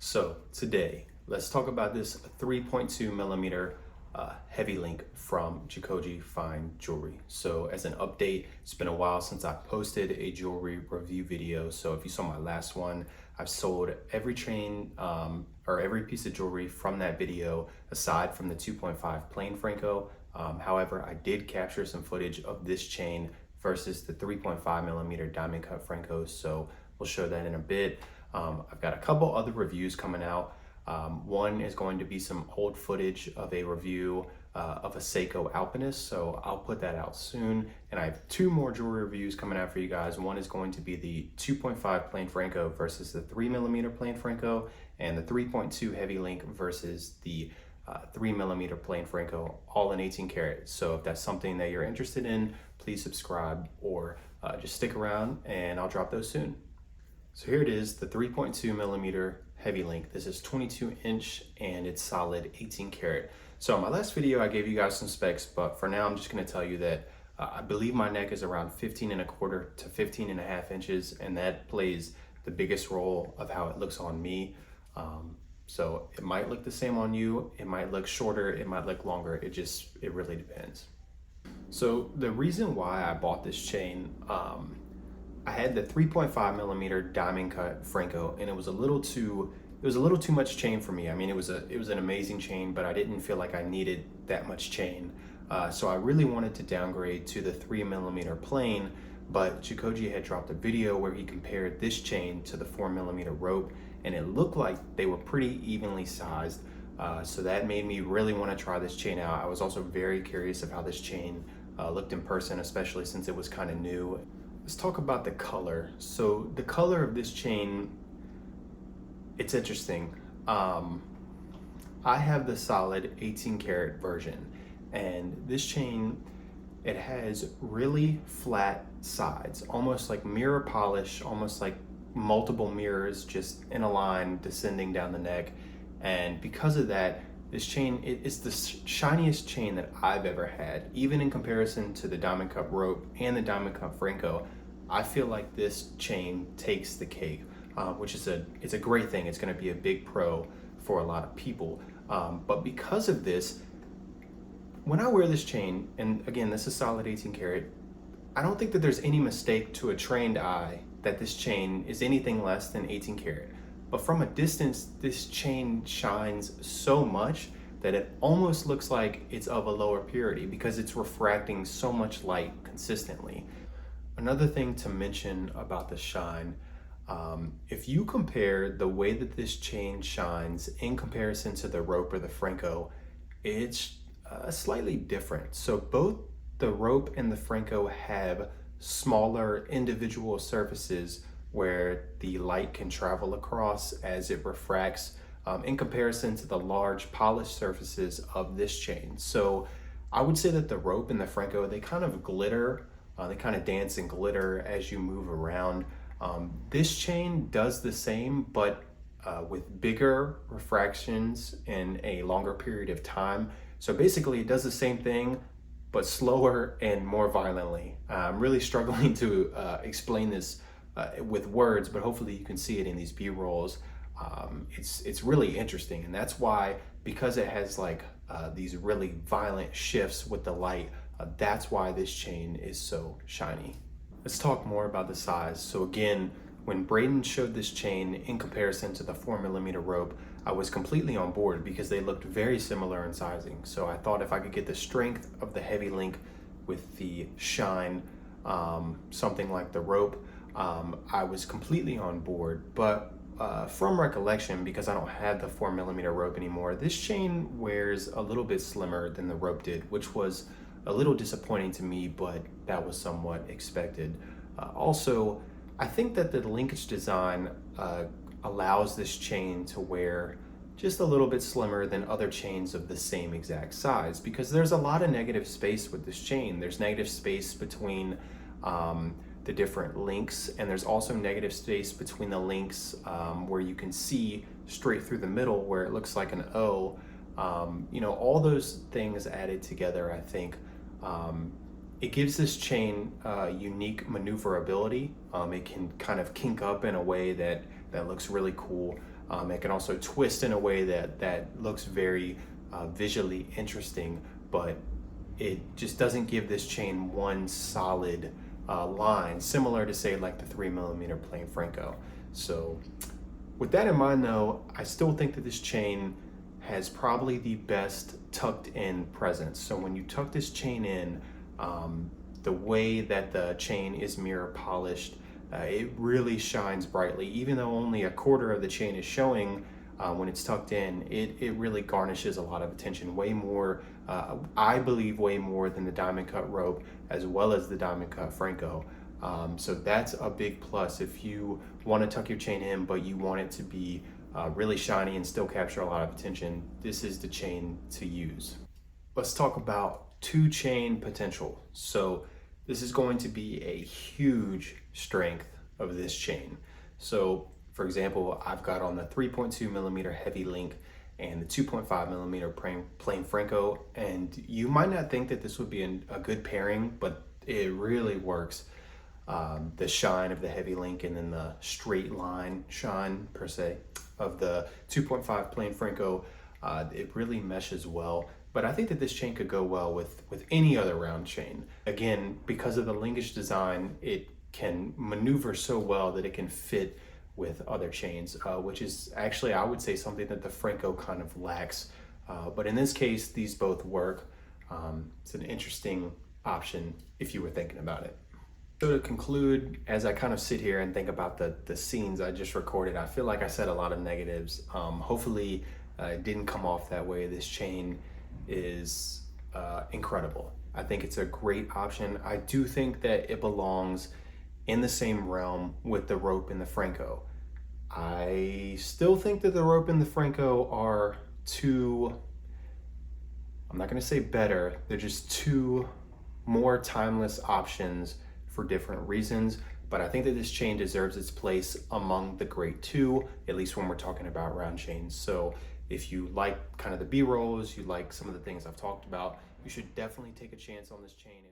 So today, let's talk about this 3.2 millimeter heavy link from Jacoje Fine Jewelry. So as an update, it's been a while since I posted a jewelry review video. So if you saw my last one, I've sold every chain or every piece of jewelry from that video, aside from the 2.5 plain Franco. However, I did capture some footage of this chain versus the 3.5 millimeter diamond cut Franco. So we'll show that in a bit. I've got a couple other reviews coming out. One is going to be some old footage of a review of a Seiko Alpinist, so I'll put that out soon. And I have two more jewelry reviews coming out for you guys. One is going to be the 2.5 plain Franco versus the 3 millimeter plain Franco, and the 3.2 heavy link versus the 3 millimeter plain Franco, all in 18 karat. So if that's something that you're interested in, please subscribe or just stick around and I'll drop those soon. So here it is, the 3.2 millimeter heavy link. This is 22 inch and it's solid 18 karat. So in my last video, I gave you guys some specs, but for now, I'm just gonna tell you that I believe my neck is around 15.25 to 15.5 inches, and that plays the biggest role of how it looks on me. So it might look the same on you, it might look shorter, it might look longer, it really depends. So the reason why I bought this chain, I had the 3.5 millimeter diamond cut Franco, and it was a little too much chain for me. I mean, it was an amazing chain, but I didn't feel like I needed that much chain. So I really wanted to downgrade to the 3 millimeter plain, but Jacoje had dropped a video where he compared this chain to the 4 millimeter rope, and it looked like they were pretty evenly sized. So that made me really want to try this chain out. I was also very curious of how this chain looked in person, especially since it was kind of new. Let's talk about the color. So the color of this chain, it's interesting. I have the solid 18 karat version, and this chain, it has really flat sides, almost like mirror polish, almost like multiple mirrors just in a line descending down the neck. And because of that, this chain, it's the shiniest chain that I've ever had. Even in comparison to the diamond cut rope and the diamond cut Franco, I feel like this chain takes the cake, which is it's a great thing. It's gonna be a big pro for a lot of people. But because of this, when I wear this chain, and again, this is solid 18 karat, I don't think that there's any mistake to a trained eye that this chain is anything less than 18 karat. But from a distance, this chain shines so much that it almost looks like it's of a lower purity because it's refracting so much light consistently. Another thing to mention about the shine, if you compare the way that this chain shines in comparison to the rope or the Franco, it's slightly different. So both the rope and the Franco have smaller individual surfaces where the light can travel across as it refracts, in comparison to the large polished surfaces of this chain. So I would say that the rope and the Franco, they kind of glitter, they kind of dance and glitter as you move around. This chain does the same, but with bigger refractions in a longer period of time. So basically it does the same thing, but slower and more violently. I'm really struggling to explain this with words, but hopefully you can see it in these B-rolls. It's really interesting, and that's why, because it has like these really violent shifts with the light, that's why this chain is so shiny. Let's talk more about the size. So again, when Braden showed this chain in comparison to the 4 millimeter rope, I was completely on board because they looked very similar in sizing. So I thought if I could get the strength of the heavy link with the shine, something like the rope, I was completely on board. But from recollection, because I don't have the 4 millimeter rope anymore, this chain wears a little bit slimmer than the rope did, which was a little disappointing to me, but that was somewhat expected. Also, I think that the linkage design allows this chain to wear just a little bit slimmer than other chains of the same exact size, because there's a lot of negative space with this chain. There's negative space between the different links, and there's also negative space between the links where you can see straight through the middle where it looks like an O. You know, all those things added together, I think it gives this chain unique maneuverability. It can kind of kink up in a way that looks really cool. It can also twist in a way that looks very visually interesting, but it just doesn't give this chain one solid line, similar to say like the 3mm plain Franco. So with that in mind though, I still think that this chain has probably the best tucked in presence. So when you tuck this chain in, the way that the chain is mirror polished, it really shines brightly. Even though only a quarter of the chain is showing when it's tucked in, it really garnishes a lot of attention, way more, I believe way more than the diamond cut rope as well as the diamond cut Franco. So that's a big plus if you want to tuck your chain in but you want it to be really shiny and still capture a lot of attention. This is the chain to use. Let's talk about two chain potential. So this is going to be a huge strength of this chain. So for example, I've got on the 3.2mm heavy link and the 2.5mm plain Franco, and you might not think that this would be a good pairing, but it really works. The shine of the heavy link and then the straight line shine per se of the 2.5 plain Franco, it really meshes well. But I think that this chain could go well with any other round chain. Again, because of the linkage design, it can maneuver so well that it can fit with other chains, which is actually, I would say, something that the Franco kind of lacks. But in this case, these both work. It's an interesting option if you were thinking about it. So to conclude, as I kind of sit here and think about the scenes I just recorded, I feel like I said a lot of negatives. Hopefully it didn't come off that way. This chain is incredible. I think it's a great option. I do think that it belongs in the same realm with the rope and the Franco. I still think that the rope and the Franco are two, I'm not gonna say better, they're just two more timeless options for different reasons, but I think that this chain deserves its place among the great two, at least when we're talking about round chains. So if you like kind of the B-rolls, you like some of the things I've talked about, you should definitely take a chance on this chain.